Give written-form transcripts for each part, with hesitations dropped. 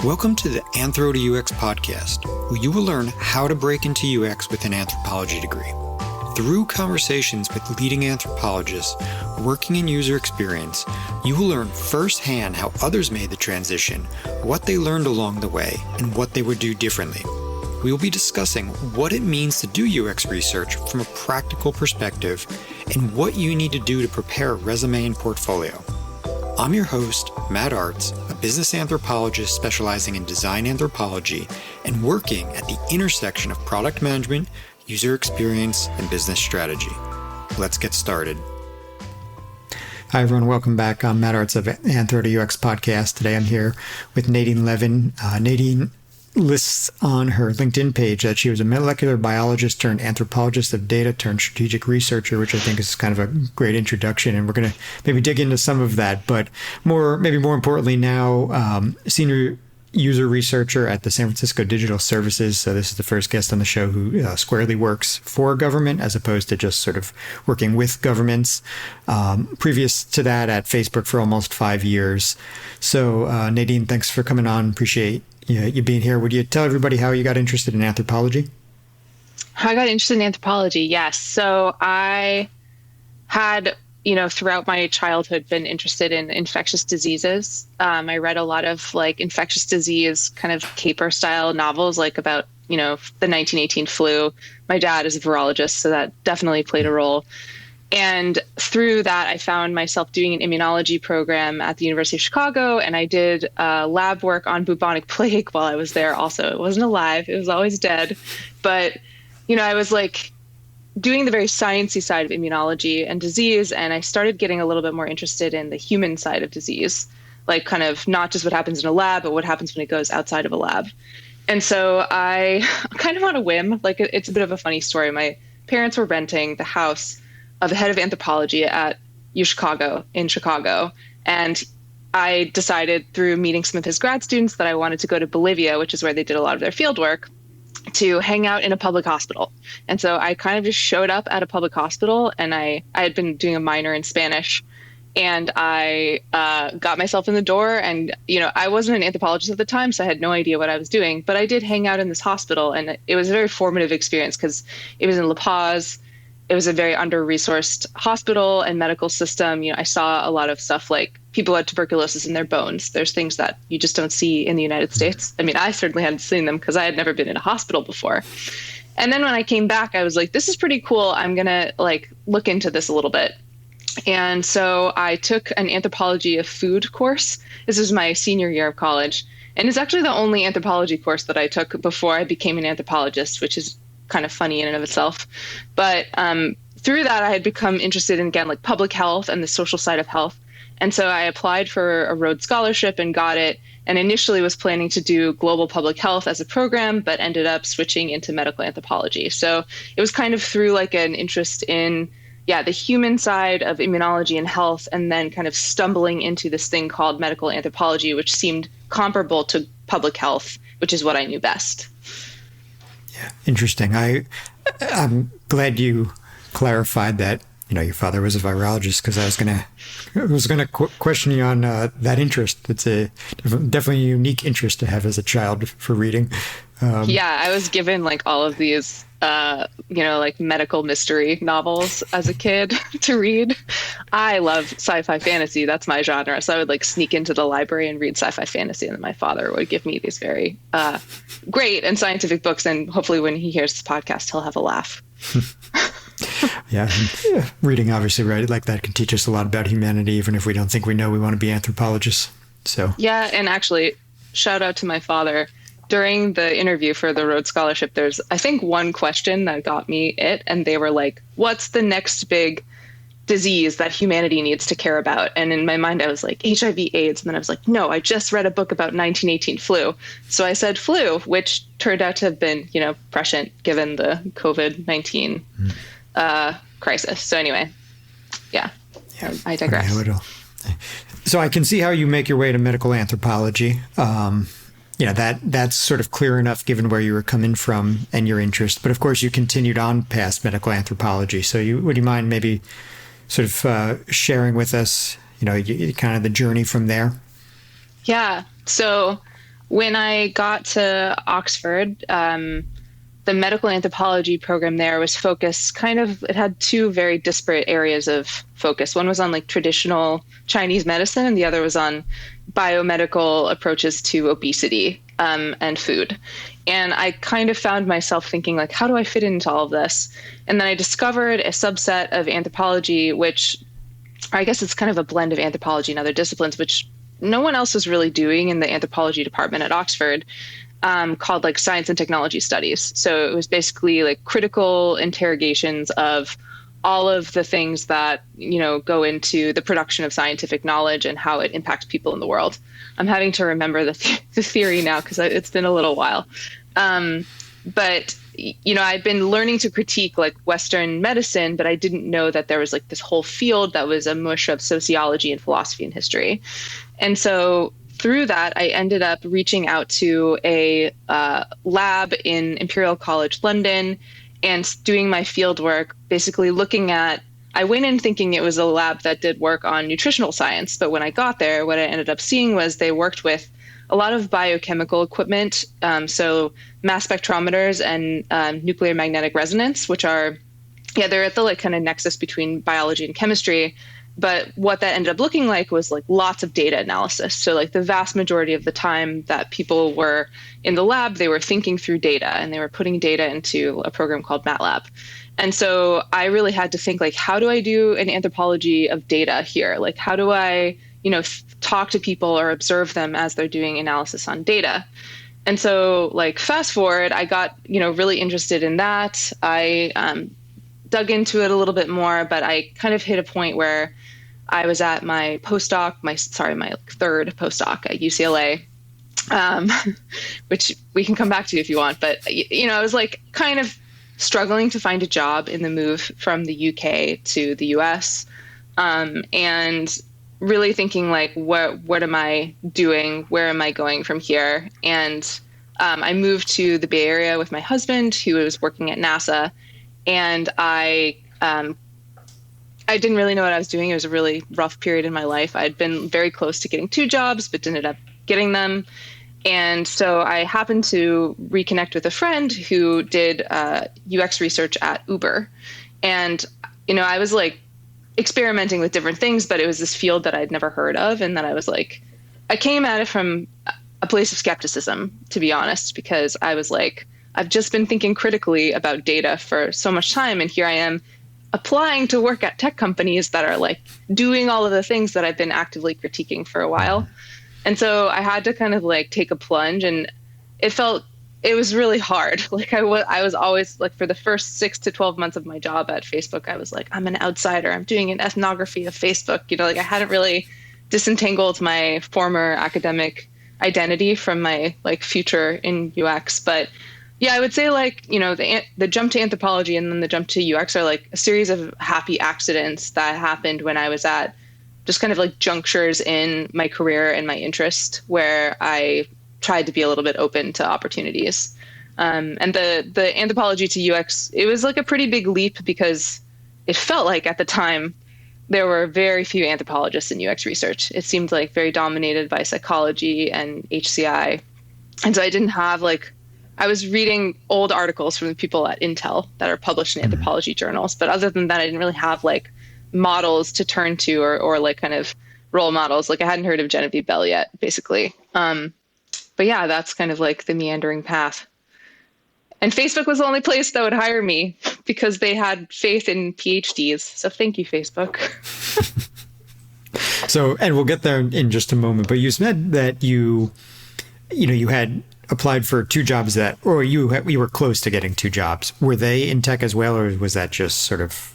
Welcome to the Anthro to UX podcast, where you will learn how to break into UX with an anthropology degree. Through conversations with leading anthropologists working in user experience, you will learn firsthand how others made the transition, what they learned along the way, and what they would do differently. We will be discussing what it means to do UX research from a practical perspective and what you need to do to prepare a resume and portfolio. I'm your host, Matt Artz, a business anthropologist specializing in design anthropology and working at the intersection of product management, user experience, and business strategy. Let's get started. Hi, everyone. Welcome back. I'm Matt Artz of Anthro to UX podcast. Today I'm here with Nadine Levin. Nadine lists on her LinkedIn page that she was a molecular biologist turned anthropologist of data turned strategic researcher, which I think is kind of a great introduction. And we're going to maybe dig into some of that, but maybe more importantly now, senior user researcher at the San Francisco Digital Services. So this is the first guest on the show who squarely works for government as opposed to just sort of working with governments. Previous to that at Facebook for almost 5 years. So Nadine, thanks for coming on. Appreciate you being here. Would you tell everybody how you got interested in anthropology? How I got interested in anthropology? Yes. So I had, throughout my childhood been interested in infectious diseases. I read a lot of infectious disease kind of caper style novels, about, the 1918 flu. My dad is a virologist, so that definitely played a role. And through that, I found myself doing an immunology program at the University of Chicago, and I did lab work on bubonic plague while I was there also. It wasn't alive. It was always dead. But, I was doing the very sciencey side of immunology and disease, and I started getting a little bit more interested in the human side of disease, kind of not just what happens in a lab, but what happens when it goes outside of a lab. And so I kind of on a whim, it's a bit of a funny story. My parents were renting the house of the head of anthropology at U Chicago in Chicago. And I decided through meeting some of his grad students that I wanted to go to Bolivia, which is where they did a lot of their field work, to hang out in a public hospital. And so I kind of just showed up at a public hospital, and I had been doing a minor in Spanish, and I got myself in the door. And, I wasn't an anthropologist at the time, so I had no idea what I was doing, but I did hang out in this hospital, and it was a very formative experience because it was in La Paz. It was a very under-resourced hospital and medical system. I saw a lot of stuff like people had tuberculosis in their bones. There's things that you just don't see in the United States. I mean, I certainly hadn't seen them because I had never been in a hospital before. And then when I came back, I was like, this is pretty cool. I'm going to look into this a little bit. And so I took an anthropology of food course. This was my senior year of college. And it's actually the only anthropology course that I took before I became an anthropologist, which is kind of funny in and of itself. But through that, I had become interested in, again, public health and the social side of health. And so I applied for a Rhodes Scholarship and got it, and initially was planning to do global public health as a program, but ended up switching into medical anthropology. So it was kind of through an interest in, the human side of immunology and health, and then kind of stumbling into this thing called medical anthropology, which seemed comparable to public health, which is what I knew best. Yeah, interesting. I'm glad you clarified that, your father was a virologist, because I was gonna question you on that interest. It's definitely a unique interest to have as a child for reading. I was given all of these, medical mystery novels as a kid to read. I love sci-fi fantasy. That's my genre. So I would sneak into the library and read sci-fi fantasy. And then my father would give me these very great and scientific books. And hopefully when he hears this podcast, he'll have a laugh. Yeah. Reading, obviously, right? That can teach us a lot about humanity, even if we don't think we know we want to be anthropologists. So. Yeah. And actually, shout out to my father. During the interview for the Rhodes Scholarship, there's, I think, one question that got me it. And they were like, what's the next big disease that humanity needs to care about? And in my mind, I was like, HIV, AIDS. And then I was like, no, I just read a book about 1918 flu. So I said flu, which turned out to have been, prescient given the COVID-19 crisis. So anyway, I digress. So I can see how you make your way to medical anthropology. That's sort of clear enough given where you were coming from and your interest. But of course, you continued on past medical anthropology. So would you mind maybe sort of sharing with us, kind of the journey from there? Yeah. So When I got to Oxford, the medical anthropology program there was focused it had two very disparate areas of focus. One was on like traditional Chinese medicine, and the other was on biomedical approaches to obesity and food. And I kind of found myself thinking, like, how do I fit into all of this? And then I discovered a subset of anthropology, which I guess it's kind of a blend of anthropology and other disciplines, which no one else was really doing in the anthropology department at Oxford, called like science and technology studies. So it was basically like critical interrogations of all of the things that, go into the production of scientific knowledge and how it impacts people in the world. I'm having to remember the theory now because it's been a little while. But I'd been learning to critique like Western medicine, but I didn't know that there was like this whole field that was a mush of sociology and philosophy and history. And so through that, I ended up reaching out to a lab in Imperial College London and doing my field work, basically I went in thinking it was a lab that did work on nutritional science. But when I got there, what I ended up seeing was they worked with a lot of biochemical equipment, so mass spectrometers and nuclear magnetic resonance, which are, they're at the like kind of nexus between biology and chemistry. But what that ended up looking like was like lots of data analysis. So like the vast majority of the time that people were in the lab, they were thinking through data and they were putting data into a program called MATLAB. And so I really had to think like, how do I do an anthropology of data here? Like, how do I, talk to people or observe them as they're doing analysis on data? And so like fast forward, I got, really interested in that. I dug into it a little bit more, but I kind of hit a point where I was at my postdoc, my third postdoc at UCLA, which we can come back to if you want. But, I was like kind of struggling to find a job in the move from the UK to the US, and really thinking like, what am I doing? Where am I going from here? And I moved to the Bay Area with my husband, who was working at NASA. And I didn't really know what I was doing. It was a really rough period in my life. I'd been very close to getting 2 jobs, but didn't end up getting them. And so I happened to reconnect with a friend who did UX research at Uber. And, I was like experimenting with different things, but it was this field that I'd never heard of. And then I was like, I came at it from a place of skepticism, to be honest, because I was like, I've just been thinking critically about data for so much time. And here I am applying to work at tech companies that are like doing all of the things that I've been actively critiquing for a while. And so I had to kind of like take a plunge, and it was really hard. Like I was always like, for the first 6 to 12 months of my job at Facebook, I was like, I'm an outsider. I'm doing an ethnography of Facebook. Like I hadn't really disentangled my former academic identity from my like future in UX. But yeah, I would say like, the jump to anthropology and then the jump to UX are like a series of happy accidents that happened when I was at just kind of like junctures in my career and my interest where I tried to be a little bit open to opportunities. And the anthropology to UX, it was like a pretty big leap because it felt like at the time there were very few anthropologists in UX research. It seemed like very dominated by psychology and HCI. And so I didn't have like, I was reading old articles from the people at Intel that are published in anthropology journals. But other than that, I didn't really have like models to turn to or like kind of role models. Like I hadn't heard of Genevieve Bell yet, basically. But yeah, that's kind of like the meandering path. And Facebook was the only place that would hire me because they had faith in PhDs. So thank you, Facebook. So, and we'll get there in just a moment, but you said that you had applied for 2 jobs or you were close to getting 2 jobs. Were they in tech as well, or was that just sort of?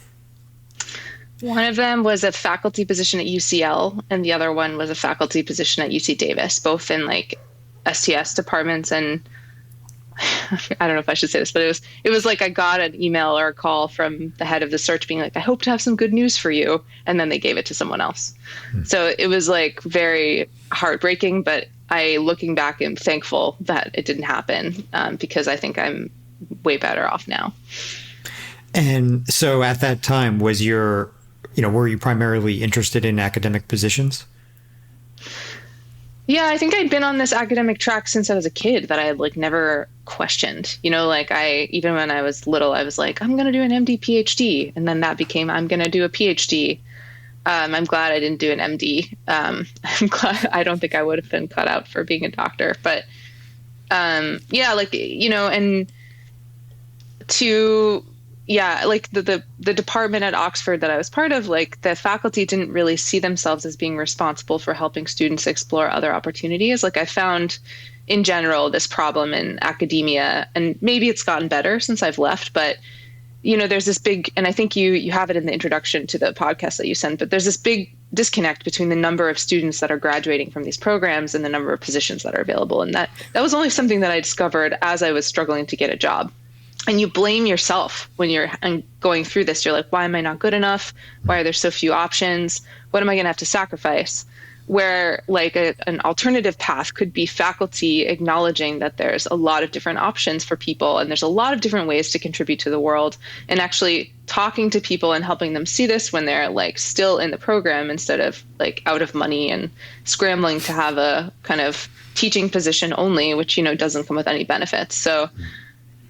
One of them was a faculty position at UCL, and the other one was a faculty position at UC Davis, both in like STS departments. And I don't know if I should say this, but it was like I got an email or a call from the head of the search being like, I hope to have some good news for you. And then they gave it to someone else. So it was like very heartbreaking, but looking back, am thankful that it didn't happen, because I think I'm way better off now. And so at that time, were you primarily interested in academic positions? Yeah, I think I'd been on this academic track since I was a kid that I had like never questioned. Like even when I was little, I was like, I'm going to do an MD PhD. And then that became, I'm going to do a PhD. I'm glad I didn't do an MD. I'm glad, I don't think I would have been cut out for being a doctor, but yeah, like, and to, yeah, like the department at Oxford that I was part of, like the faculty didn't really see themselves as being responsible for helping students explore other opportunities. Like I found in general this problem in academia, and maybe it's gotten better since I've left, but there's this big, and I think you have it in the introduction to the podcast that you sent, but there's this big disconnect between the number of students that are graduating from these programs and the number of positions that are available. And that was only something that I discovered as I was struggling to get a job. And you blame yourself when you're going through this. You're like, why am I not good enough? Why are there so few options? What am I going to have to sacrifice? Where like an alternative path could be faculty acknowledging that there's a lot of different options for people and there's a lot of different ways to contribute to the world, and actually talking to people and helping them see this when they're like still in the program instead of like out of money and scrambling to have a kind of teaching position only, which, doesn't come with any benefits. So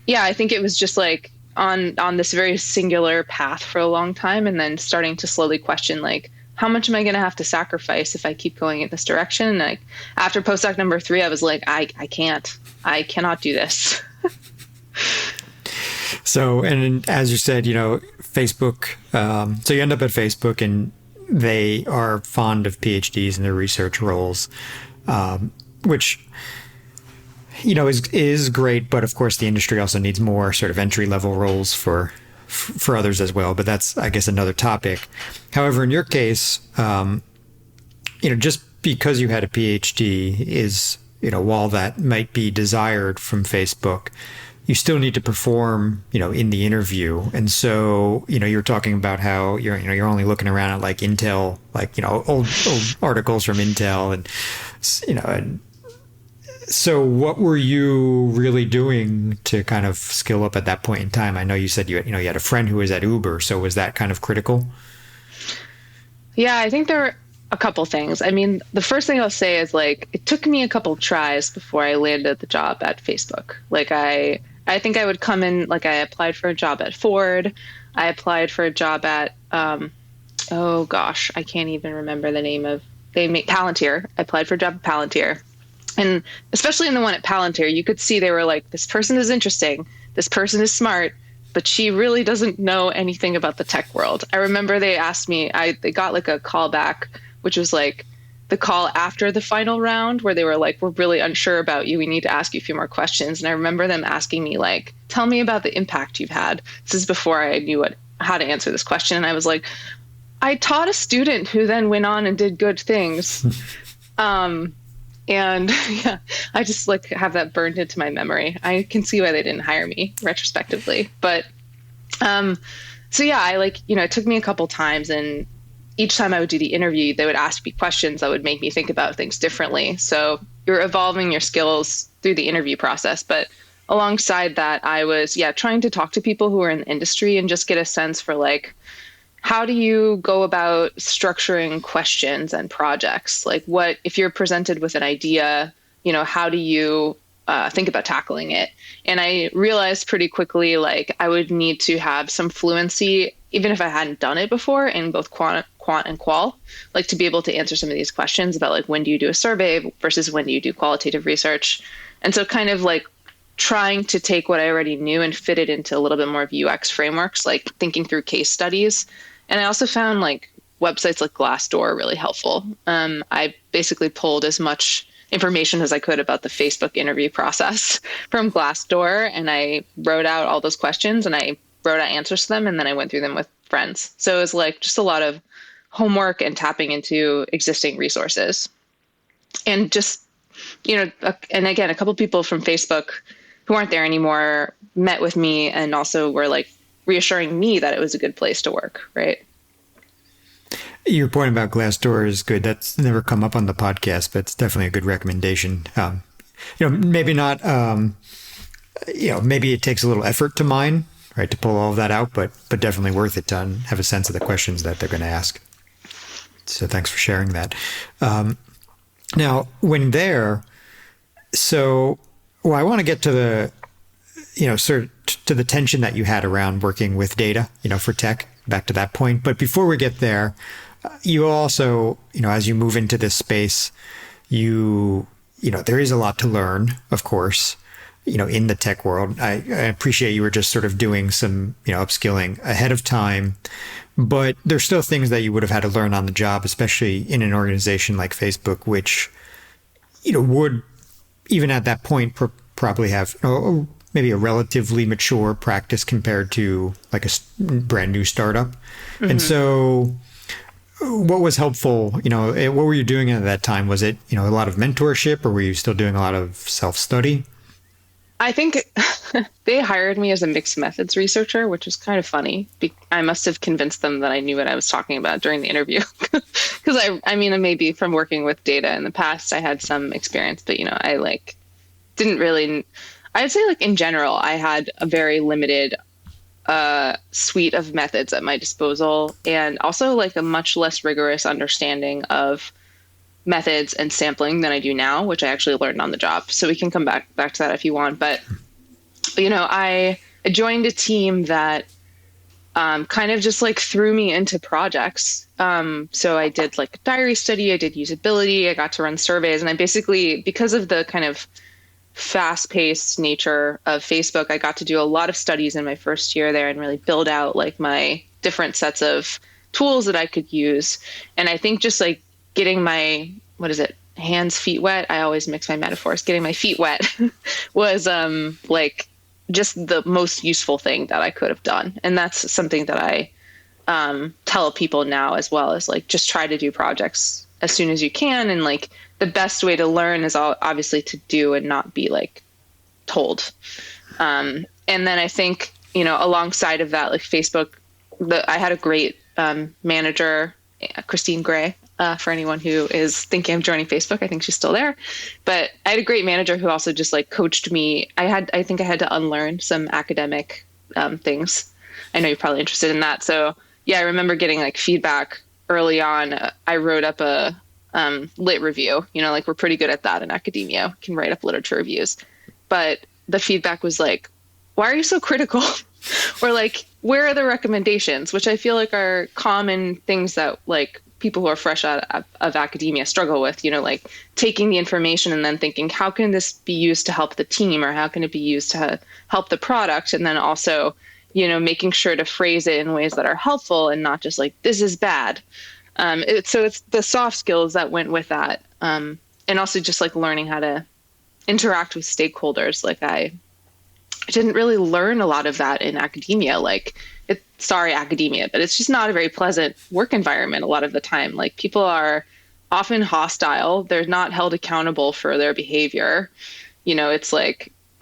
yeah, I think it was just like on this very singular path for a long time, and then starting to slowly question like, how much am I going to have to sacrifice if I keep going in this direction? And like after postdoc number 3, I was like, I cannot do this. So, and as you said, Facebook, so you end up at Facebook and they are fond of PhDs in their research roles, which, is great. But of course, the industry also needs more sort of entry level roles for others as well. But that's, I guess, another topic. However, in your case, just because you had a PhD is, while that might be desired from Facebook, you still need to perform, in the interview. And so, you're talking about how you're only looking around at like Intel, like, old articles from Intel and, and so what were you really doing to kind of skill up at that point in time? I know you said you had a friend who was at Uber. So was that kind of critical? Yeah, I think there were a couple things. I mean, the first thing I'll say is like, it took me a couple tries before I landed the job at Facebook. Like I think I would come in, like I applied for a job at Ford. I applied for a job at, oh gosh, I can't even remember the name of, Palantir. I applied for a job at Palantir. And especially in the one at Palantir, you could see they were like, this person is interesting, this person is smart, but she really doesn't know anything about the tech world. I remember they asked me, they got like a call back, which was like the call after the final round where they were like, we're really unsure about you. We need to ask you a few more questions. And I remember them asking me like, tell me about the impact you've had. This is before I knew how to answer this question. And I was like, I taught a student who then went on and did good things. And yeah, I just like have that burned into my memory. I can see why they didn't hire me retrospectively. But so yeah, I like, it took me a couple times, and each time I would do the interview, they would ask me questions that would make me think about things differently. So you're evolving your skills through the interview process. But alongside that, I was, trying to talk to people who are in the industry and just get a sense for like, how do you go about structuring questions and projects? Like what, if you're presented with an idea, how do you think about tackling it? And I realized pretty quickly, like I would need to have some fluency, even if I hadn't done it before, in both quant and qual, like to be able to answer some of these questions about like, when do you do a survey versus when do you do qualitative research? And so kind of like trying to take what I already knew and fit it into a little bit more of UX frameworks, like thinking through case studies. And I also found like websites like Glassdoor really helpful. I basically pulled as much information as I could about the Facebook interview process from Glassdoor, and I wrote out all those questions and I wrote out answers to them, and then I went through them with friends. So it was like just a lot of homework and tapping into existing resources. And just, and again, a couple of people from Facebook who aren't there anymore met with me and also were like reassuring me that it was a good place to work, right? Your point about Glassdoor is good. That's never come up on the podcast, but it's definitely a good recommendation. Maybe not, maybe it takes a little effort to mine, right, to pull all of that out, but definitely worth it to have a sense of the questions that they're going to ask. So thanks for sharing that. Now, when there, I want to get to the, sort of to the tension that you had around working with data, for tech, back to that point. But before we get there, you also, as you move into this space, there is a lot to learn, of course, in the tech world. I appreciate you were just sort of doing some, upskilling ahead of time, but there's still things that you would have had to learn on the job, especially in an organization like Facebook, which, would even at that point probably have maybe a relatively mature practice compared to like a brand new startup. Mm-hmm. And so what was helpful, what were you doing at that time? Was it, a lot of mentorship, or were you still doing a lot of self-study? I think they hired me as a mixed methods researcher, which is kind of funny. I must have convinced them that I knew what I was talking about during the interview. Because maybe from working with data in the past, I had some experience, but, I didn't really, I'd say in general, I had a very limited suite of methods at my disposal, and also a much less rigorous understanding of methods and sampling than I do now, which I actually learned on the job. So we can come back to that if you want. But, I joined a team that kind of just threw me into projects. So I did a diary study, I did usability, I got to run surveys, and I basically, because of the kind of fast-paced nature of Facebook, I got to do a lot of studies in my first year there and really build out my different sets of tools that I could use. And I think just getting my, hands, feet wet. I always mix my metaphors. Getting my feet wet was just the most useful thing that I could have done. And that's something that I tell people now as well, is just try to do projects as soon as you can. And the best way to learn is obviously to do and not be told. And then I think, alongside of that, Facebook, I had a great manager, Christine Gray, for anyone who is thinking of joining Facebook. I think she's still there, but I had a great manager who also just coached me. I think I had to unlearn some academic things. I know you're probably interested in that. So yeah, I remember getting feedback early on. I wrote up a lit review, we're pretty good at that in academia, we can write up literature reviews, but the feedback was why are you so critical? Or where are the recommendations, which I feel are common things that people who are fresh out of academia struggle with, taking the information and then thinking, how can this be used to help the team, or how can it be used to help the product? And then also, making sure to phrase it in ways that are helpful and not just this is bad. So it's the soft skills that went with that. And also just learning how to interact with stakeholders. I didn't really learn a lot of that in academia. Academia, but it's just not a very pleasant work environment a lot of the time. People are often hostile. They're not held accountable for their behavior. It's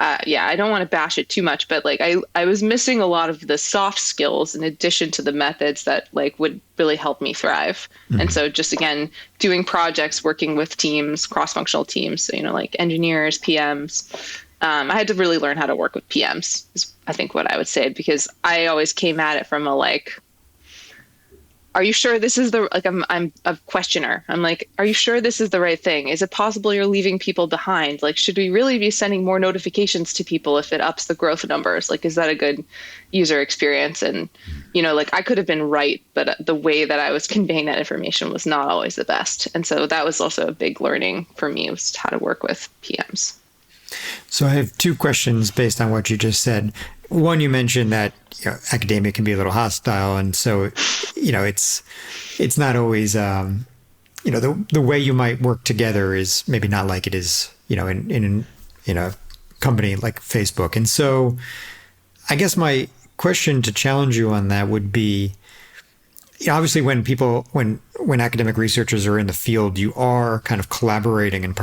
I don't want to bash it too much, but I was missing a lot of the soft skills in addition to the methods that would really help me thrive. Mm-hmm. And so just, again, doing projects, working with teams, cross-functional teams, so, engineers, PMs, I had to really learn how to work with PMs, is I think what I would say, because I always came at it from a are you sure this is the, I'm a questioner. I'm are you sure this is the right thing? Is it possible you're leaving people behind? Should we really be sending more notifications to people if it ups the growth numbers? Is that a good user experience? And, I could have been right, but the way that I was conveying that information was not always the best. And so that was also a big learning for me, was how to work with PMs. So I have two questions based on what you just said. One, you mentioned that academia can be a little hostile, and so it's not always the way you might work together is maybe not like it is in a company like Facebook. And so I guess my question to challenge you on that would be, obviously when academic researchers are in the field, you are kind of collaborating and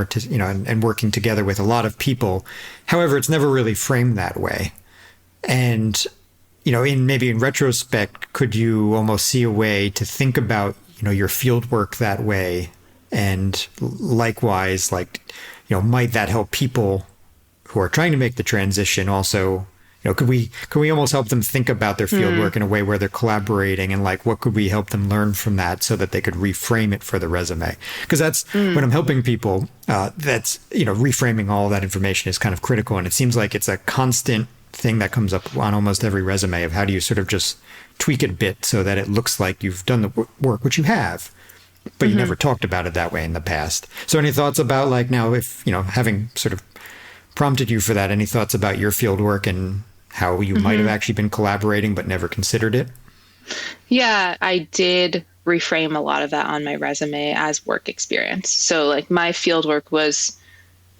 and working together with a lot of people. However, it's never really framed that way. And, in retrospect, could you almost see a way to think about, your field work that way? And likewise, might that help people who are trying to make the transition also, could we almost help them think about their field work in a way where they're collaborating, and like, what could we help them learn from that so that they could reframe it for the resume? Because that's when I'm helping people, that's, reframing all that information is kind of critical. And it seems like it's a constant thing that comes up on almost every resume of how do you sort of just tweak it a bit so that it looks like you've done the work, which you have, but you never talked about it that way in the past. So any thoughts about, like, now, if, having sort of prompted you for that, any thoughts about your field work and how you might have actually been collaborating but never considered it? Yeah, I did reframe a lot of that on my resume as work experience. So like my field work was,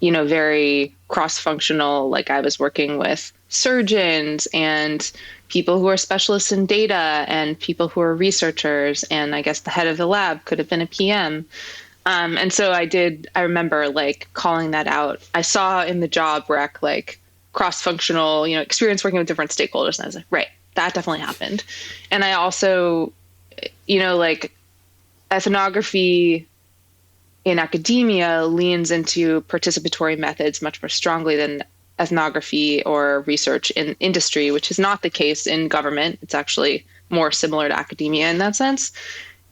very cross-functional. Like I was working with surgeons and people who are specialists in data and people who are researchers. And I guess the head of the lab could have been a PM. And so I remember like calling that out. I saw in the job rec, like cross-functional, experience working with different stakeholders. And I was like, right, that definitely happened. And I also, like ethnography in academia leans into participatory methods much more strongly than ethnography or research in industry, which is not the case in government. It's actually more similar to academia in that sense.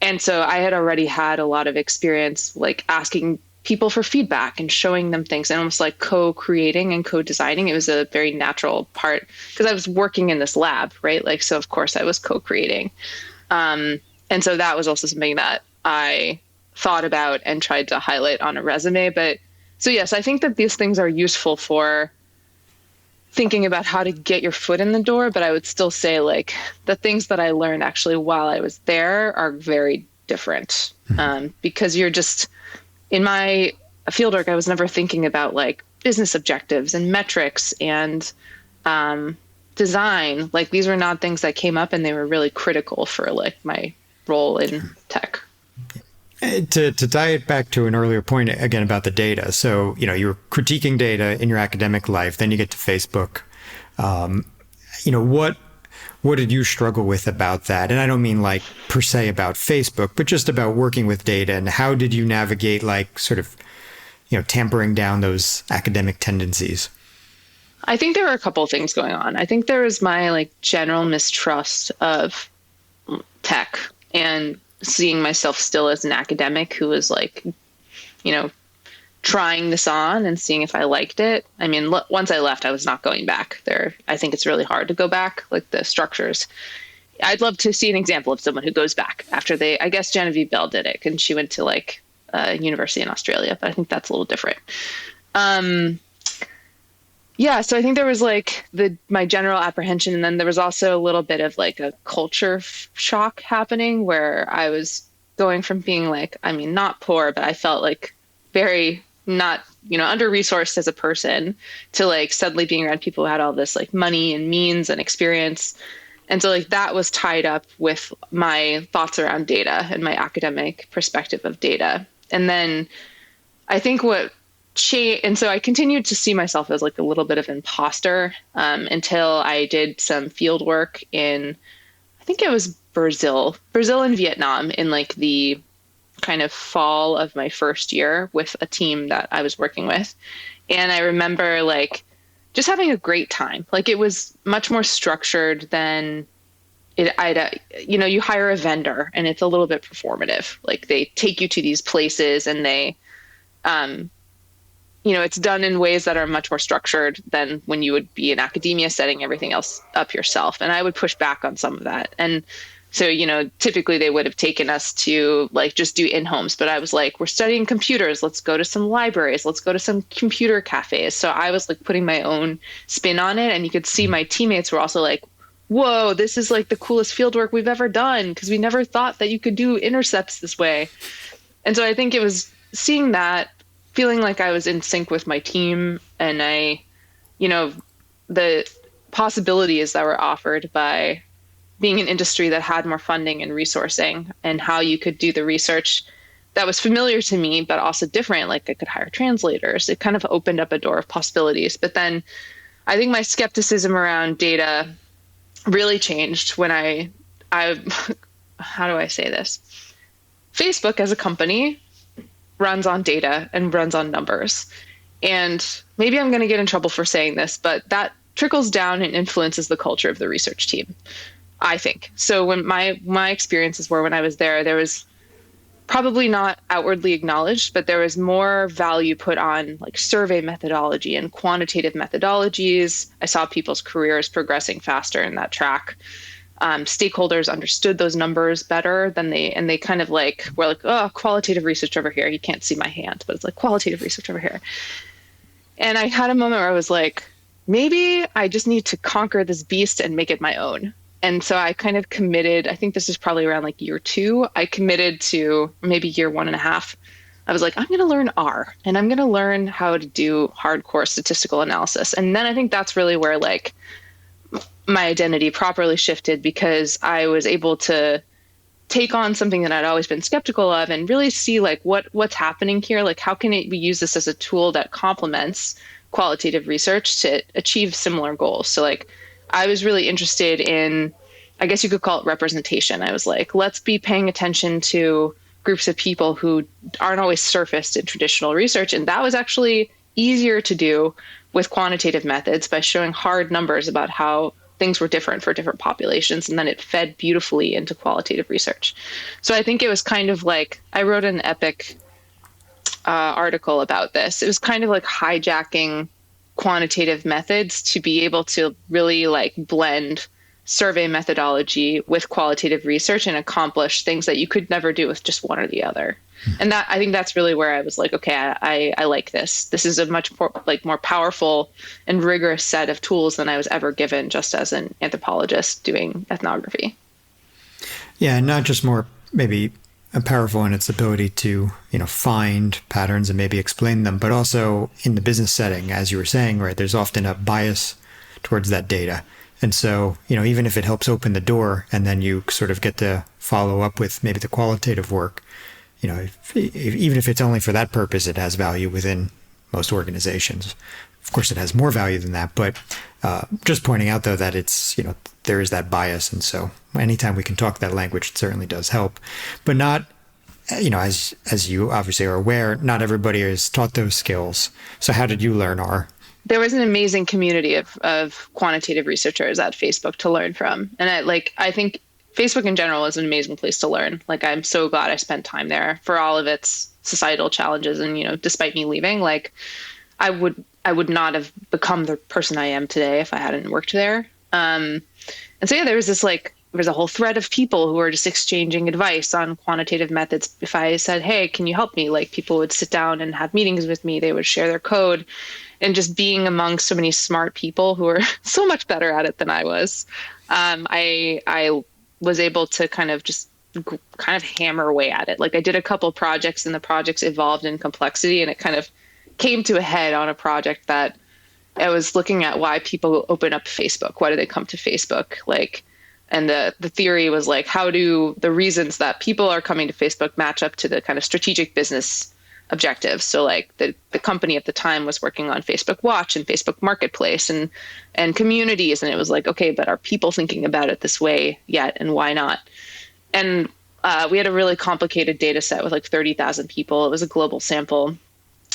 And so I had already had a lot of experience, like asking people for feedback and showing them things and almost like co-creating and co-designing. It was a very natural part because I was working in this lab, right? Like, so of course I was co-creating. And so that was also something that I thought about and tried to highlight on a resume. But so yes, I think that these things are useful for thinking about how to get your foot in the door. But I would still say like the things that I learned actually while I was there are very different because you're just, in my fieldwork, I was never thinking about like business objectives and metrics and design. Like these were not things that came up, and they were really critical for like my role in tech. To tie it back to an earlier point again about the data. So, you're critiquing data in your academic life, then you get to Facebook. What did you struggle with about that? And I don't mean like per se about Facebook, but just about working with data, and how did you navigate like sort of, tampering down those academic tendencies? I think there were a couple of things going on. I think there was my like general mistrust of tech and seeing myself still as an academic who was like, trying this on and seeing if I liked it. I mean, once I left, I was not going back there. I think it's really hard to go back, like the structures. I'd love to see an example of someone who goes back after I guess Genevieve Bell did it, and she went to like a university in Australia, but I think that's a little different. Yeah, so I think there was like my general apprehension, and then there was also a little bit of like a culture shock happening where I was going from being like, I mean, not poor, but I felt like very not, under-resourced as a person, to like suddenly being around people who had all this like money and means and experience. And so like that was tied up with my thoughts around data and my academic perspective of data. And then I think and so I continued to see myself as like a little bit of an imposter until I did some field work in, I think it was Brazil and Vietnam in like the kind of fall of my first year with a team that I was working with. And I remember like just having a great time. Like it was much more structured than you hire a vendor and it's a little bit performative. Like they take you to these places and they, it's done in ways that are much more structured than when you would be in academia setting everything else up yourself. And I would push back on some of that. And so, typically they would have taken us to like just do in-homes, but I was like, we're studying computers. Let's go to some libraries. Let's go to some computer cafes. So I was like putting my own spin on it. And you could see my teammates were also like, whoa, this is like the coolest fieldwork we've ever done, because we never thought that you could do intercepts this way. And so I think it was seeing that, feeling like I was in sync with my team, and the possibilities that were offered by being an industry that had more funding and resourcing, and how you could do the research that was familiar to me, but also different. Like I could hire translators. It kind of opened up a door of possibilities. But then I think my skepticism around data really changed when I how do I say this? Facebook as a company runs on data and runs on numbers. And maybe I'm going to get in trouble for saying this, but that trickles down and influences the culture of the research team, I think. So when my experiences were when I was there was probably not outwardly acknowledged, but there was more value put on like survey methodology and quantitative methodologies. I saw people's careers progressing faster in that track. Stakeholders understood those numbers better than they kind of like were like, oh, qualitative research over here. You can't see my hand, but it's like qualitative research over here. And I had a moment where I was like, maybe I just need to conquer this beast and make it my own. And so I kind of committed, I think this is probably around like year 2, I committed to maybe year 1.5. I was like, I'm going to learn R and I'm going to learn how to do hardcore statistical analysis. And then I think that's really where like my identity properly shifted, because I was able to take on something that I'd always been skeptical of and really see like what's happening here. Like, how can we use this as a tool that complements qualitative research to achieve similar goals? So like, I was really interested in, I guess you could call it representation. I was like, let's be paying attention to groups of people who aren't always surfaced in traditional research. And that was actually easier to do with quantitative methods by showing hard numbers about how things were different for different populations. And then it fed beautifully into qualitative research. So I think it was kind of like, I wrote an epic article about this. It was kind of like hijacking quantitative methods to be able to really like blend survey methodology with qualitative research and accomplish things that you could never do with just one or the other. And that, I think that's really where I was like, okay, I like this. This is a much more powerful and rigorous set of tools than I was ever given just as an anthropologist doing ethnography. Yeah, and not just more maybe powerful in its ability to, find patterns and maybe explain them, but also in the business setting, as you were saying, right, there's often a bias towards that data. And so, even if it helps open the door and then you sort of get to follow up with maybe the qualitative work, even if it's only for that purpose, it has value within most organizations. Of course, it has more value than that, but just pointing out, though, that it's, there is that bias. And so anytime we can talk that language, it certainly does help. But not, as you obviously are aware, not everybody is taught those skills. So how did you learn R? There was an amazing community of quantitative researchers at Facebook to learn from. And I think Facebook in general is an amazing place to learn. Like, I'm so glad I spent time there for all of its societal challenges. And, despite me leaving, like, I would not have become the person I am today if I hadn't worked there. And so, yeah, there was a whole thread of people who were just exchanging advice on quantitative methods. If I said, hey, can you help me? Like, people would sit down and have meetings with me. They would share their code. And just being among so many smart people who were so much better at it than I was, I was able to kind of hammer away at it. Like, I did a couple projects and the projects evolved in complexity, and it kind of came to a head on a project that I was looking at why people open up Facebook. Why do they come to Facebook? Like, and the theory was like, how do the reasons that people are coming to Facebook match up to the kind of strategic business objectives? So like the company at the time was working on Facebook Watch and Facebook Marketplace and communities. And it was like, okay, but are people thinking about it this way yet? And why not? And we had a really complicated data set with like 30,000 people. It was a global sample.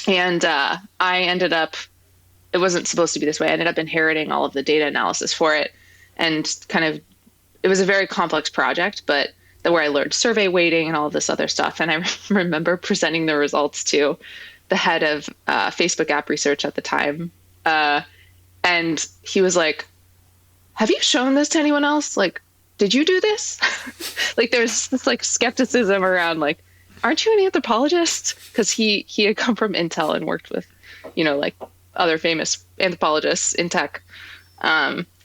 And I ended up, it wasn't supposed to be this way. I ended up inheriting all of the data analysis for it. And it was a very complex project, but where I learned survey weighting and all of this other stuff. And I remember presenting the results to the head of Facebook app research at the time. And he was like, have you shown this to anyone else? Like, did you do this? Like, there's this like skepticism around like, aren't you an anthropologist? Because he had come from Intel and worked with, like other famous anthropologists in tech.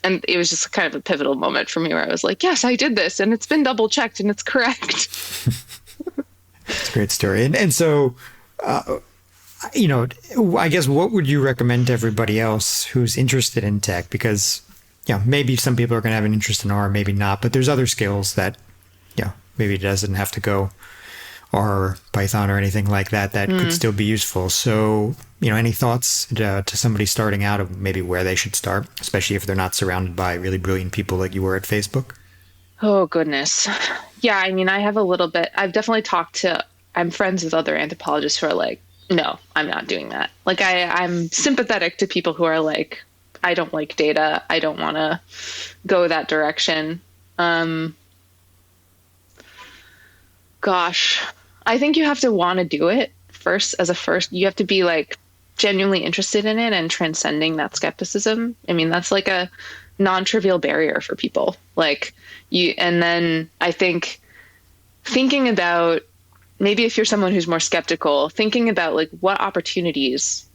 And it was just kind of a pivotal moment for me where I was like, yes, I did this and it's been double checked and it's correct. It's a great story. And so, I guess what would you recommend to everybody else who's interested in tech? Because, maybe some people are going to have an interest in R, maybe not, but there's other skills that, maybe it doesn't have to go R or Python or anything like that could still be useful. So, any thoughts to somebody starting out of maybe where they should start, especially if they're not surrounded by really brilliant people like you were at Facebook? Oh, goodness. Yeah, I mean, I have a little bit. I've definitely I'm friends with other anthropologists who are like, no, I'm not doing that. Like, I'm sympathetic to people who are like, I don't like data. I don't want to go that direction. Gosh, I think you have to want to do it first. You have to be like genuinely interested in it and transcending that skepticism. I mean, that's like a non-trivial barrier for people. And then I think thinking about, maybe if you're someone who's more skeptical, thinking about like what opportunities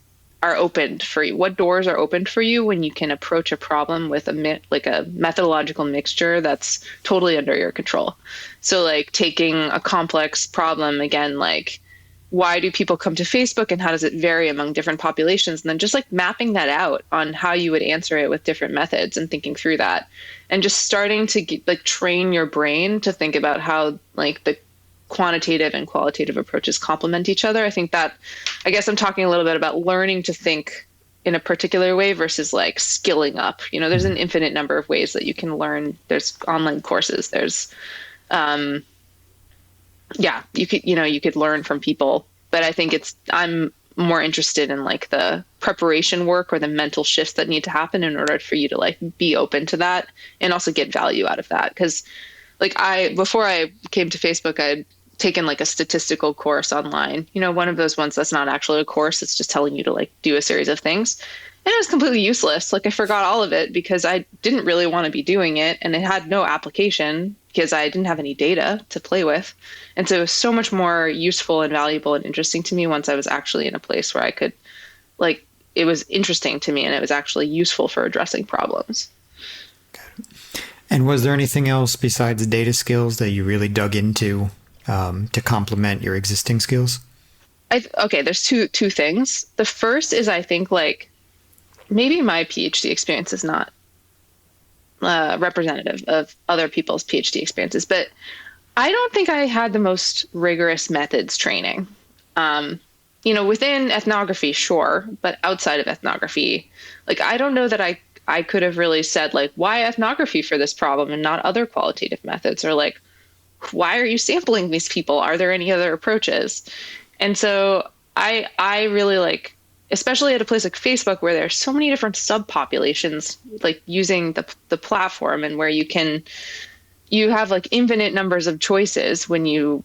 are opened for you, what doors are opened for you when you can approach a problem with a methodological mixture that's totally under your control. So like taking a complex problem, again, like why do people come to Facebook and how does it vary among different populations? And then just like mapping that out on how you would answer it with different methods and thinking through that, and just starting to train your brain to think about how like the quantitative and qualitative approaches complement each other. I guess I'm talking a little bit about learning to think in a particular way versus like skilling up. There's an infinite number of ways that you can learn. There's online courses. There's, you could learn from people, but I think I'm more interested in like the preparation work or the mental shifts that need to happen in order for you to like be open to that and also get value out of that. 'Cause like before I came to Facebook, I'd taken like a statistical course online, one of those ones that's not actually a course. It's just telling you to like do a series of things. And it was completely useless. Like I forgot all of it because I didn't really want to be doing it. And it had no application because I didn't have any data to play with. And so it was so much more useful and valuable and interesting to me once I was actually in a place where I could it was interesting to me and it was actually useful for addressing problems. And was there anything else besides data skills that you really dug into to complement your existing skills? There's two things. The first is I think like maybe my PhD experience is not representative of other people's PhD experiences, but I don't think I had the most rigorous methods training. Within ethnography, sure, but outside of ethnography, like I don't know that I could have really said like, why ethnography for this problem and not other qualitative methods, or like, why are you sampling these people? Are there any other approaches? And so I really like, especially at a place like Facebook where there are so many different subpopulations, like using the platform and where you have like infinite numbers of choices when you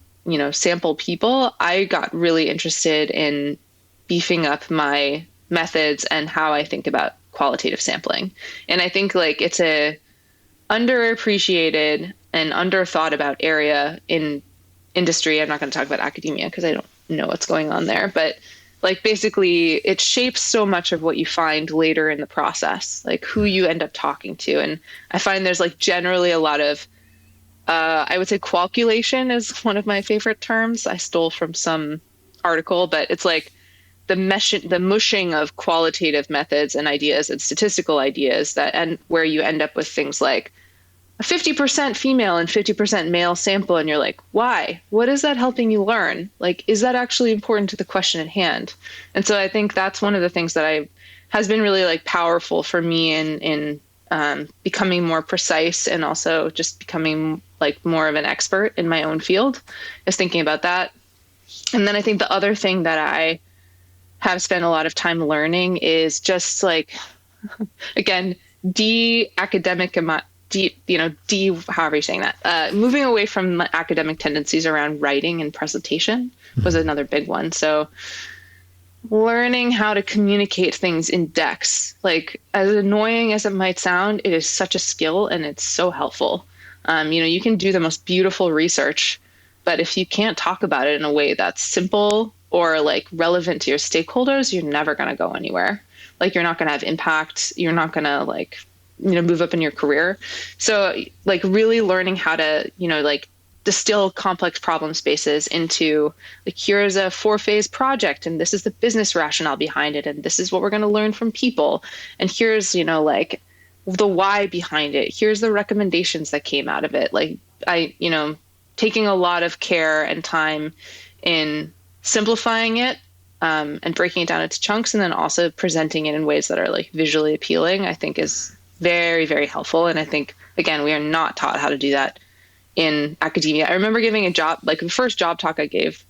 sample people. I got really interested in beefing up my methods and how I think about qualitative sampling. And I think like it's a underappreciated and underthought about area in industry. I'm not going to talk about academia because I don't know what's going on there, but like basically it shapes so much of what you find later in the process, like who you end up talking to. And I find there's like generally a lot of, I would say qualculation is one of my favorite terms. I stole from some article, but it's like the mushing of qualitative methods and ideas and statistical ideas and where you end up with things like a 50% female and 50% male sample. And you're like, why? What is that helping you learn? Like, is that actually important to the question at hand? And so I think that's one of the things that has been really like powerful for me in becoming more precise and also just becoming like more of an expert in my own field, is thinking about that. And then I think the other thing that I have spent a lot of time learning is just like, again, however you're saying that, moving away from academic tendencies around writing and presentation was another big one. So learning how to communicate things in decks, like as annoying as it might sound, it is such a skill and it's so helpful. You can do the most beautiful research, but if you can't talk about it in a way that's simple or like relevant to your stakeholders, you're never going to go anywhere. Like you're not going to have impact. You're not going to like, move up in your career. So like really learning how to, like distill complex problem spaces into like, here's a 4-phase project and this is the business rationale behind it. And this is what we're going to learn from people. And here's, like the why behind it. Here's the recommendations that came out of it. Like taking a lot of care and time in simplifying it and breaking it down into chunks, and then also presenting it in ways that are like visually appealing, I think is very, very helpful. And I think, again, we are not taught how to do that in academia. I remember giving a job, like the first job talk I gave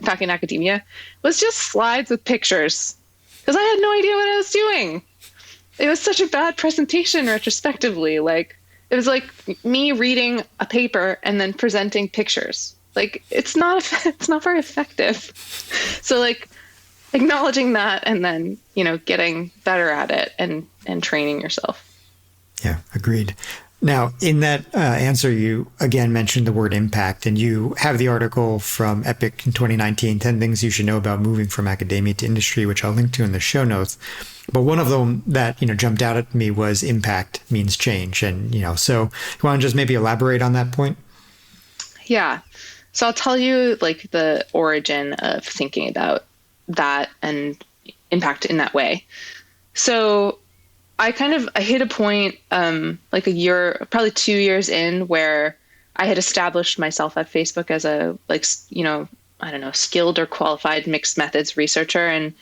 back in academia was just slides with pictures because I had no idea what I was doing. it was such a bad presentation retrospectively. Like, it was like me reading a paper and then presenting pictures. Like, it's not it's not very effective. So like acknowledging that and then, getting better at it and training yourself. Yeah, agreed. Now, in that answer, you again mentioned the word impact, and you have the article from Epic in 2019, 10 Things You Should Know About Moving from Academia to Industry, which I'll link to in the show notes. But one of them that, jumped out at me was impact means change. And, so you want to just maybe elaborate on that point? Yeah. So I'll tell you like the origin of thinking about that and impact in that way. So I hit a point like a year, probably 2 years in, where I had established myself at Facebook as a skilled or qualified mixed methods researcher, and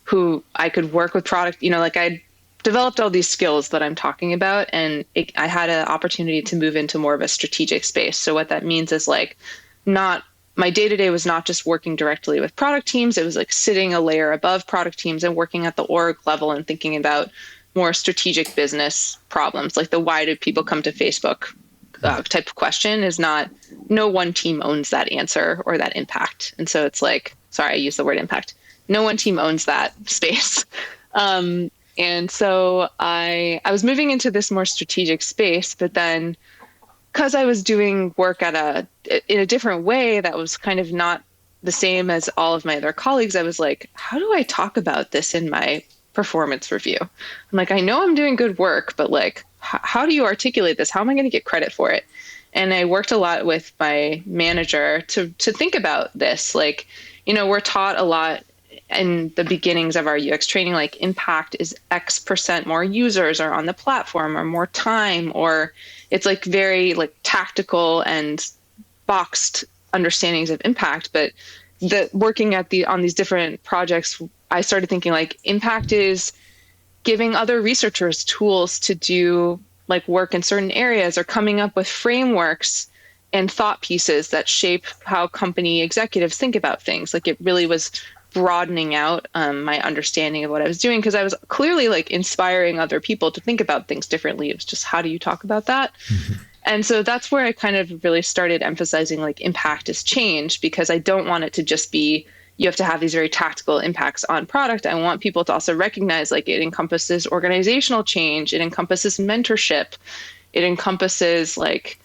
who I could work with product, I developed all these skills that I'm talking about, and I had an opportunity to move into more of a strategic space. So what that means is like my day-to-day was not just working directly with product teams. It was like sitting a layer above product teams and working at the org level and thinking about more strategic business problems. Like the why do people come to Facebook type of question is not, no one team owns that answer or that impact. And so it's like, sorry, I used the word impact. No one team owns that space. And so I was moving into this more strategic space, but then because I was doing work in a different way that was kind of not the same as all of my other colleagues, I was like, how do I talk about this in my performance review? I'm like, I know I'm doing good work, but like, how do you articulate this? How am I going to get credit for it? And I worked a lot with my manager to think about this. Like, we're taught a lot in the beginnings of our UX training, like impact is X% more users are on the platform or more time, or it's like very like tactical and boxed understandings of impact. But working on these different projects, I started thinking like impact is giving other researchers tools to do like work in certain areas, or coming up with frameworks and thought pieces that shape how company executives think about things. Like it really was broadening out my understanding of what I was doing, because I was clearly like inspiring other people to think about things differently. It was just, how do you talk about that? Mm-hmm. And so that's where I kind of really started emphasizing like impact is change, because I don't want it to just be, you have to have these very tactical impacts on product. I want people to also recognize like it encompasses organizational change. It encompasses mentorship. It encompasses like,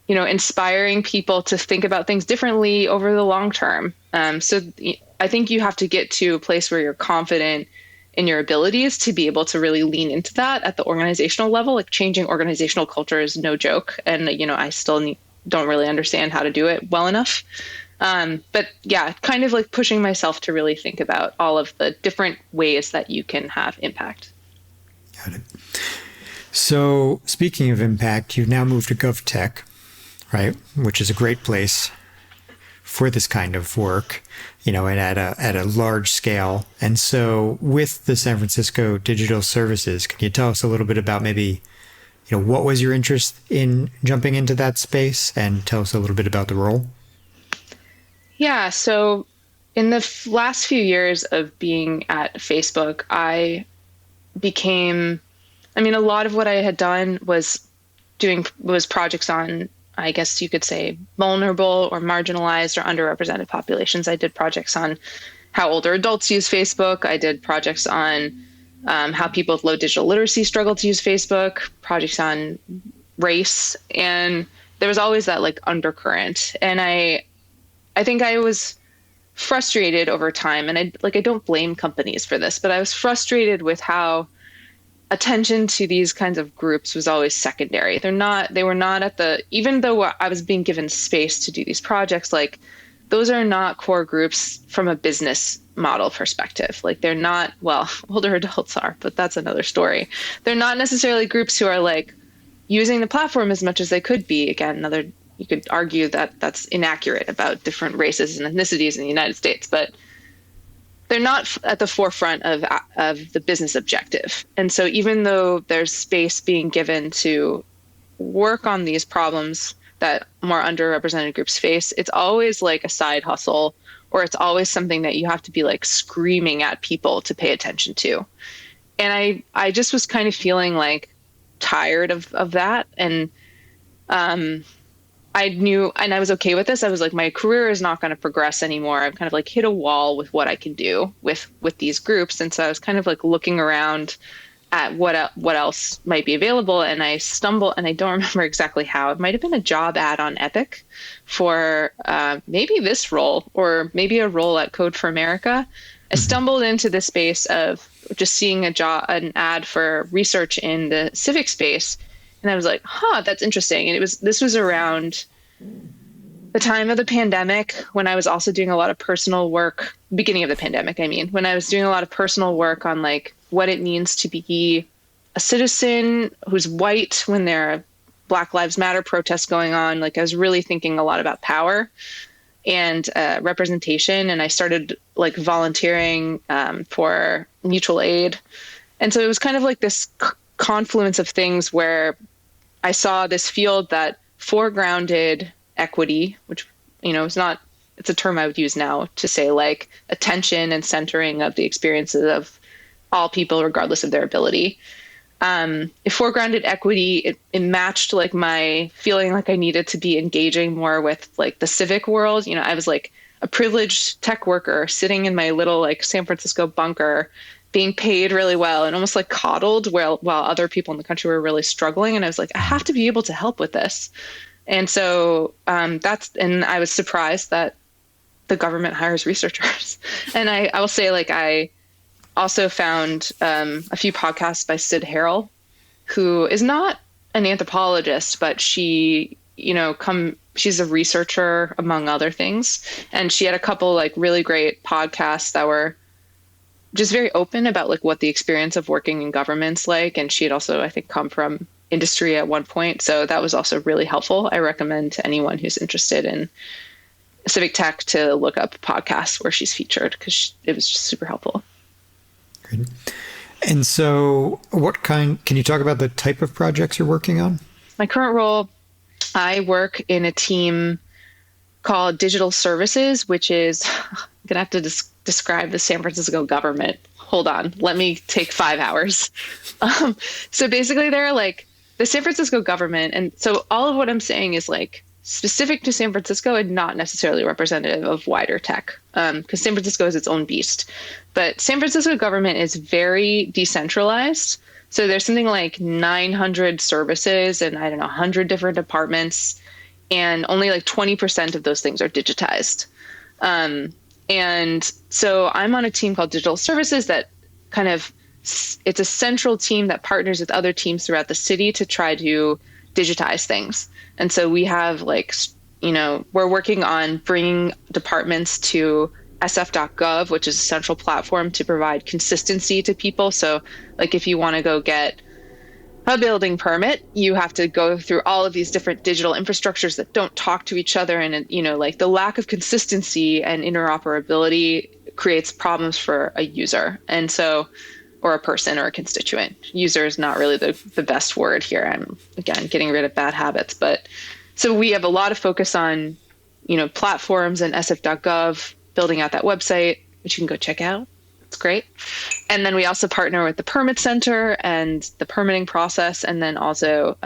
inspiring people to think about things differently over the long term. So I think you have to get to a place where you're confident in your abilities to be able to really lean into that at the organizational level. Like changing organizational culture is no joke. And, I still don't really understand how to do it well enough. But yeah, kind of like pushing myself to really think about all of the different ways that you can have impact. Got it. So speaking of impact, you've now moved to GovTech, right? Which is a great place for this kind of work, and at a large scale. And so with the San Francisco Digital Services, can you tell us a little bit about maybe, what was your interest in jumping into that space, and tell us a little bit about the role? Yeah. So in the last few years of being at Facebook, a lot of what I had done was projects on, I guess you could say, vulnerable or marginalized or underrepresented populations. I did projects on how older adults use Facebook. I did projects on how people with low digital literacy struggle to use Facebook, projects on race. And there was always that like undercurrent. And I think I was frustrated over time. And I don't blame companies for this, but I was frustrated with how attention to these kinds of groups was always secondary. They were not at even though I was being given space to do these projects, like those are not core groups from a business model perspective. Like they're not, well, older adults are, but that's another story. They're not necessarily groups who are like using the platform as much as they could be. Again, you could argue that that's inaccurate about different races and ethnicities in the United States, but they're not at the forefront of the business objective. And so even though there's space being given to work on these problems that more underrepresented groups face, it's always like a side hustle, or it's always something that you have to be like screaming at people to pay attention to. And I just was kind of feeling like tired of that. And I knew, and I was okay with this. I was like, my career is not going to progress anymore. I've kind of like hit a wall with what I can do with these groups. And so I was kind of like looking around at what else might be available. And I stumbled, and I don't remember exactly how. It might have been a job ad on Epic for maybe this role, or maybe a role at Code for America. I stumbled into the space of just seeing an ad for research in the civic space. And I was like, that's interesting. And this was around the time of the pandemic, when I was also doing a lot of personal work, beginning of the pandemic, I mean, when I was doing a lot of personal work on like what it means to be a citizen who's white when there are Black Lives Matter protests going on. Like, I was really thinking a lot about power and representation. And I started like volunteering for mutual aid. And so it was kind of like this confluence of things where I saw this field that foregrounded equity, which, is not, it's a term I would use now to say like attention and centering of the experiences of all people, regardless of their ability. It foregrounded equity. It matched like my feeling like I needed to be engaging more with like the civic world. I was like a privileged tech worker sitting in my little like San Francisco bunker, being paid really well and almost like coddled while other people in the country were really struggling. And I was like, I have to be able to help with this. And so and I was surprised that the government hires researchers. And I will say, like, I also found a few podcasts by Sid Harrell, who is not an anthropologist, but she's a researcher among other things. And she had a couple like really great podcasts that were just very open about like what the experience of working in government's like. And she had also, I think, come from industry at one point. So that was also really helpful. I recommend to anyone who's interested in civic tech to look up podcasts where she's featured, because it was just super helpful. Good. And so can you talk about the type of projects you're working on? My current role, I work in a team called Digital Services, which is, I'm going to have to describe the San Francisco government. Hold on. Let me take 5 hours. So basically they're like the San Francisco government. And so all of what I'm saying is like specific to San Francisco and not necessarily representative of wider tech, because San Francisco is its own beast. But San Francisco government is very decentralized. So there's something like 900 services and 100 different departments, and only like 20% of those things are digitized. And so I'm on a team called Digital Services that it's a central team that partners with other teams throughout the city to try to digitize things. And so we have we're working on bringing departments to sf.gov, which is a central platform to provide consistency to people. So like if you want to go get a building permit, you have to go through all of these different digital infrastructures that don't talk to each other. And, like the lack of consistency and interoperability creates problems for a user. And so, or a person or a constituent. User is not really the best word here. I'm, again, getting rid of bad habits. But so we have a lot of focus on, platforms and sf.gov, building out that website, which you can go check out. It's great. And then we also partner with the Permit Center and the permitting process, and then also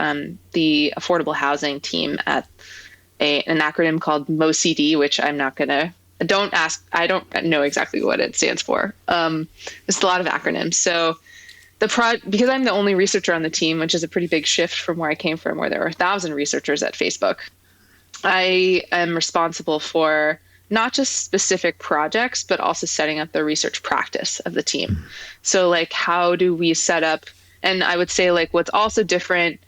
the affordable housing team at an acronym called MOCD, which I don't know exactly what it stands for. There's a lot of acronyms. So because I'm the only researcher on the team, which is a pretty big shift from where I came from, where there were 1,000 researchers at Facebook, I am responsible for not just specific projects, but also setting up the research practice of the team. So like, how do we set up, and I would say like what's also different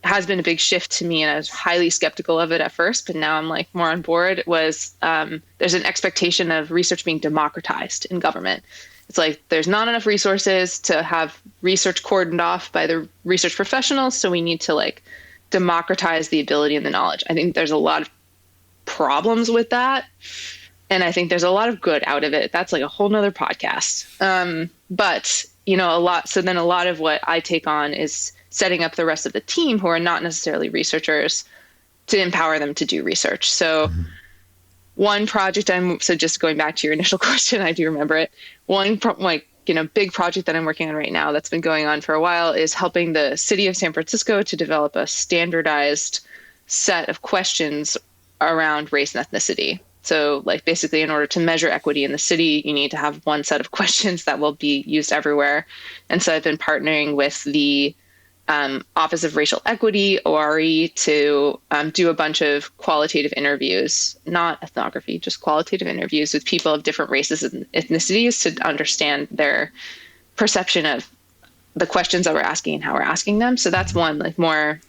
has been a big shift to me, and I was highly skeptical of it at first, but now I'm like more on board, was there's an expectation of research being democratized in government. It's like, there's not enough resources to have research cordoned off by the research professionals. So we need to like democratize the ability and the knowledge. I think there's a lot of problems with that. And I think there's a lot of good out of it. That's like a whole nother podcast. But a lot of what I take on is setting up the rest of the team who are not necessarily researchers to empower them to do research. So one project so just going back to your initial question, I do remember it. big project that I'm working on right now that's been going on for a while is helping the city of San Francisco to develop a standardized set of questions around race and ethnicity. So like basically in order to measure equity in the city, you need to have one set of questions that will be used everywhere. And so I've been partnering with the Office of Racial Equity, ORE, to do a bunch of qualitative interviews, not ethnography, just qualitative interviews with people of different races and ethnicities to understand their perception of the questions that we're asking and how we're asking them. So that's one like more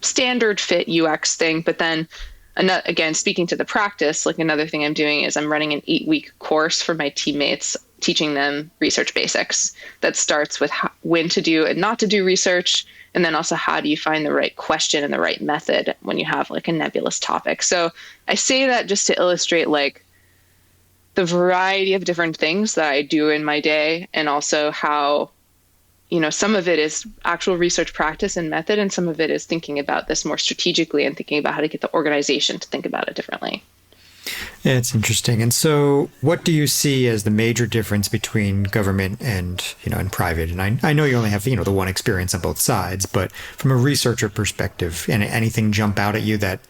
standard fit UX thing. But then again, speaking to the practice, like another thing I'm doing is I'm running an 8-week course for my teammates, teaching them research basics that starts with when to do and not to do research. And then also how do you find the right question and the right method when you have like a nebulous topic. So I say that just to illustrate like the variety of different things that I do in my day, and also how, some of it is actual research practice and method, and some of it is thinking about this more strategically and thinking about how to get the organization to think about it differently. Yeah, it's interesting. And so what do you see as the major difference between government and, and private? And I know you only have, the one experience on both sides, but from a researcher perspective, anything jump out at you that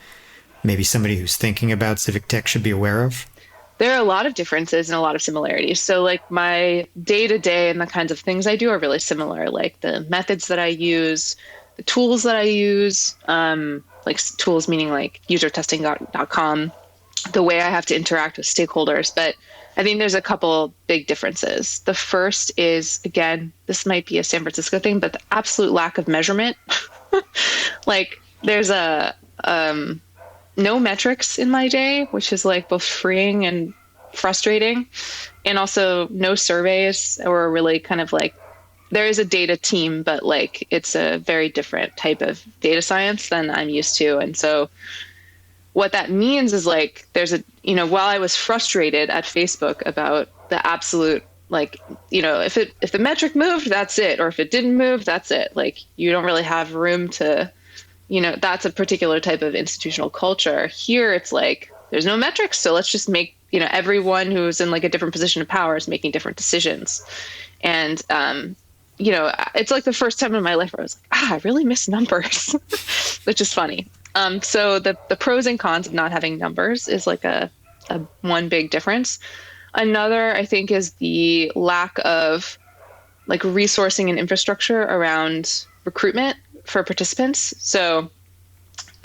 maybe somebody who's thinking about civic tech should be aware of? There are a lot of differences and a lot of similarities. So like my day-to-day and the kinds of things I do are really similar, like the methods that I use, the tools that I use, like tools meaning like usertesting.com, the way I have to interact with stakeholders. But I think there's a couple big differences. The first is, again, this might be a San Francisco thing, but the absolute lack of measurement. Like there's no metrics in my day, which is like both freeing and frustrating, and also no surveys, or really kind of like there is a data team, but like it's a very different type of data science than I'm used to. And so what that means is like there's while I was frustrated at Facebook about the absolute like, if the metric moved, that's it. Or if it didn't move, that's it. Like you don't really have room to, that's a particular type of institutional culture. Here it's like there's no metrics. So let's just make, everyone who's in like a different position of power is making different decisions. And, it's like the first time in my life where I was like, I really miss numbers, which is funny. So the pros and cons of not having numbers is like a one big difference. Another, I think, is the lack of like resourcing and infrastructure around recruitment for participants. So,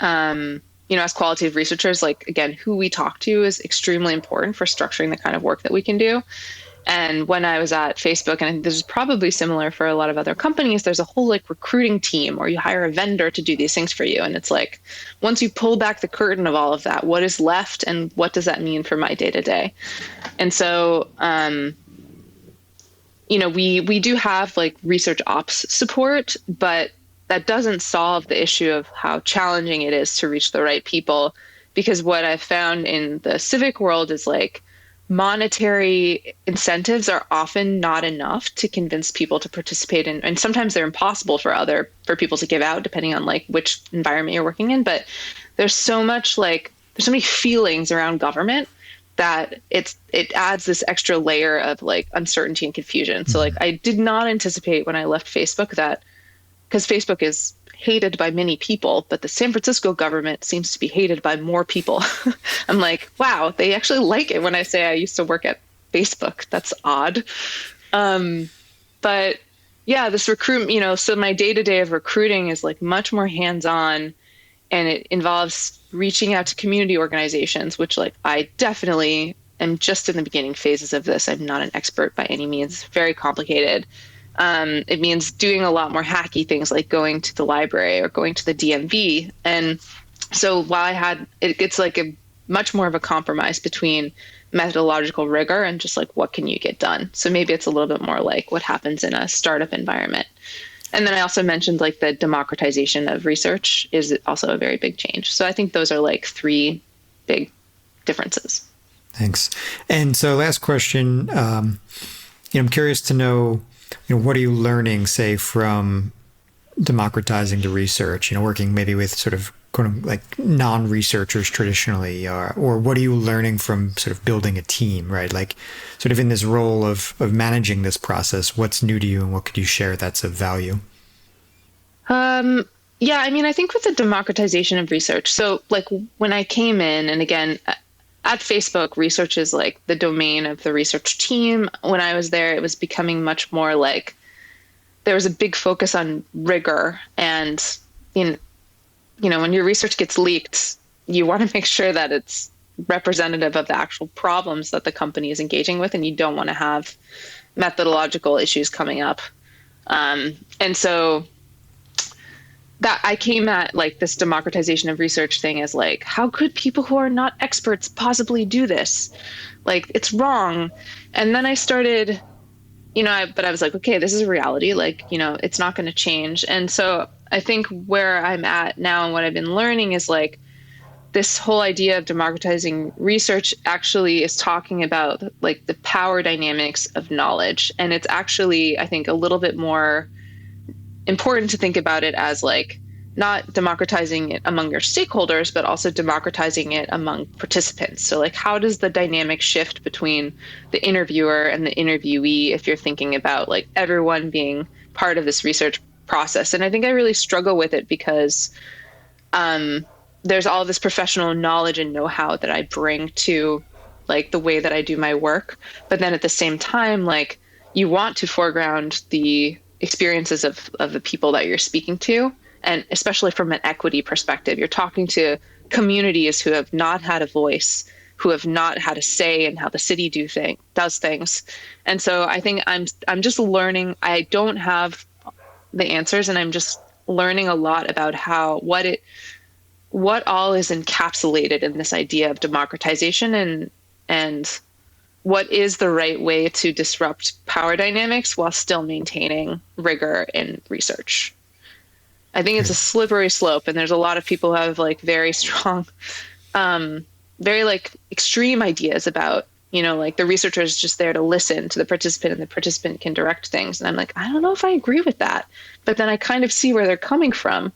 as qualitative researchers, like, again, who we talk to is extremely important for structuring the kind of work that we can do. And when I was at Facebook, and I think this is probably similar for a lot of other companies, there's a whole like recruiting team, or you hire a vendor to do these things for you. And it's like, once you pull back the curtain of all of that, what is left and what does that mean for my day to day? And so, we do have like research ops support, but that doesn't solve the issue of how challenging it is to reach the right people. Because what I've found in the civic world is like, monetary incentives are often not enough to convince people to participate in, and sometimes they're impossible for people to give out depending on like which environment you're working in. But there's so many feelings around government that it adds this extra layer of like uncertainty and confusion. So like I did not anticipate when I left Facebook that, because Facebook is hated by many people, but the San Francisco government seems to be hated by more people. I'm like, wow, they actually like it when I say I used to work at Facebook. That's odd. But yeah, this recruitment, so my day-to-day of recruiting is like much more hands-on, and it involves reaching out to community organizations, which like I definitely am just in the beginning phases of this. I'm not an expert by any means, very complicated. It means doing a lot more hacky things like going to the library or going to the DMV. And so while it's like a much more of a compromise between methodological rigor and just like, what can you get done? So maybe it's a little bit more like what happens in a startup environment. And then I also mentioned like the democratization of research is also a very big change. So I think those are like three big differences. Thanks. And so last question, I'm curious to know, what are you learning, say, from democratizing the research, working maybe with sort of quote unquote, like non-researchers traditionally, or what are you learning from sort of building a team, right? Like sort of in this role of managing this process, what's new to you and what could you share that's of value? Yeah, I mean, I think with the democratization of research, so like when I came in, and again, at Facebook, research is like the domain of the research team. When I was there, it was becoming much more like there was a big focus on rigor. And when your research gets leaked, you want to make sure that it's representative of the actual problems that the company is engaging with, and you don't want to have methodological issues coming up. And so that I came at like this democratization of research thing as like, how could people who are not experts possibly do this? Like, it's wrong. And then I started, but I was like, okay, this is a reality. Like, it's not going to change. And so I think where I'm at now and what I've been learning is like this whole idea of democratizing research actually is talking about like the power dynamics of knowledge. And it's actually, I think, a little bit more important to think about it as like not democratizing it among your stakeholders, but also democratizing it among participants. So like, how does the dynamic shift between the interviewer and the interviewee if you're thinking about like everyone being part of this research process? And I think I really struggle with it because there's all this professional knowledge and know-how that I bring to like the way that I do my work. But then at the same time, like you want to foreground the experiences of the people that you're speaking to. And especially from an equity perspective, you're talking to communities who have not had a voice, who have not had a say in how the city does things. And so I think I'm just learning. I don't have the answers, and I'm just learning a lot about what all is encapsulated in this idea of democratization and what is the right way to disrupt power dynamics while still maintaining rigor in research. I think it's a slippery slope, and there's a lot of people who have like very strong, very like extreme ideas about, like the researcher is just there to listen to the participant and the participant can direct things. And I'm like, I don't know if I agree with that, but then I kind of see where they're coming from.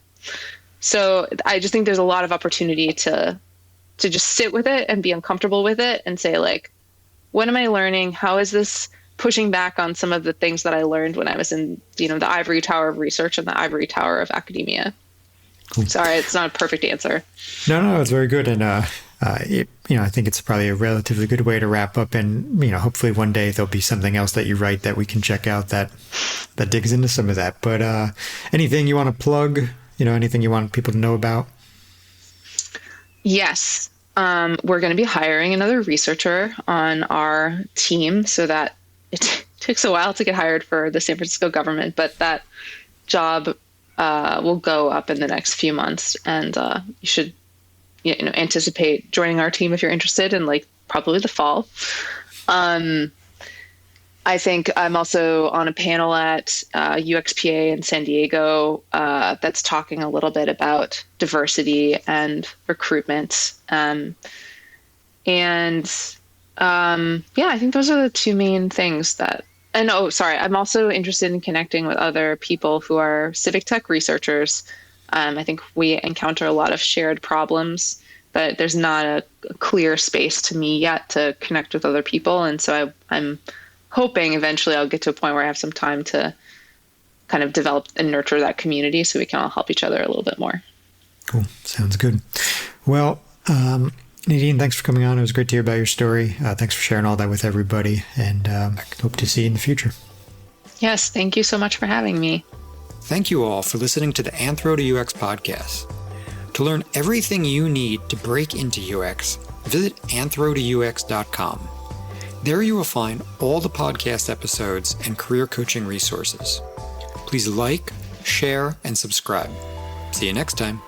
So I just think there's a lot of opportunity to just sit with it and be uncomfortable with it and say like, what am I learning? How is this pushing back on some of the things that I learned when I was in, the ivory tower of research and the ivory tower of academia? Cool. Sorry, it's not a perfect answer. No, it's very good. And, I think it's probably a relatively good way to wrap up. And, hopefully one day there'll be something else that you write that we can check out that digs into some of that. But anything you want to plug, anything you want people to know about? Yes. We're going to be hiring another researcher on our team so that it takes a while to get hired for the San Francisco government, but that job will go up in the next few months, and you should anticipate joining our team if you're interested in like probably the fall. I think I'm also on a panel at UXPA in San Diego that's talking a little bit about diversity and recruitment. I think those are the two main things I'm also interested in connecting with other people who are civic tech researchers. I think we encounter a lot of shared problems, but there's not a clear space to me yet to connect with other people. And so I'm hoping eventually I'll get to a point where I have some time to kind of develop and nurture that community so we can all help each other a little bit more. Cool. Sounds good. Well, Nadine, thanks for coming on. It was great to hear about your story. Thanks for sharing all that with everybody, and hope to see you in the future. Yes, thank you so much for having me. Thank you all for listening to the Anthro to UX podcast. To learn everything you need to break into UX, visit anthro2ux.com. There you will find all the podcast episodes and career coaching resources. Please like, share, and subscribe. See you next time.